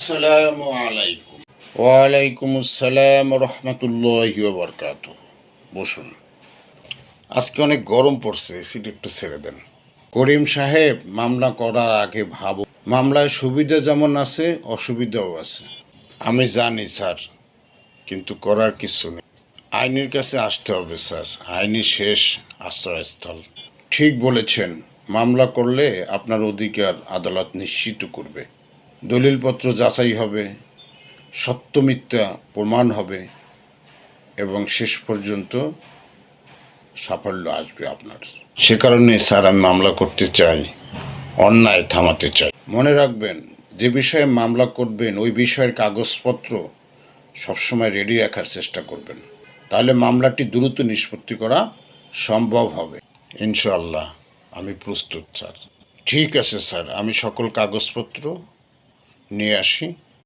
আসসালামু আলাইকুম। ওয়ালাইকুম আসসালাম রহমতুল্লাহি ওয়া বারাকাতুহু। বসুন। আজকে অনেক গরম পড়ছে, এসিটা একটু ছেড়ে দেন। করিম সাহেব, মামলা করার আগে ভাবুন। মামলায় সুবিধা যেমন আছে, অসুবিধাও আছে। আমি জানি স্যার, কিন্তু করার কিছু নেই। আইনের কাছে আসতে হবে স্যার, আইনই শেষ আশ্রয়স্থল। ঠিক বলেছেন, মামলা করলে আপনার অধিকার আদালত নিশ্চিত করবে। দলিলপত্র যাচাই হবে, সত্য মিথ্যা প্রমাণ হবে এবং শেষ পর্যন্ত সাফল্য আসবে আপনার। সে কারণে স্যার আমি মামলা করতে চাই, অন্যায় থামাতে চাই। মনে রাখবেন, যে বিষয়ে মামলা করবেন ওই বিষয়ের কাগজপত্র সবসময় রেডি রাখার চেষ্টা করবেন, তাহলে মামলাটি দ্রুত নিষ্পত্তি করা সম্ভব হবে। ইনশাআল্লাহ আমি প্রস্তুত স্যার। ঠিক আছে স্যার, আমি সকল কাগজপত্র নিয়ে আসি।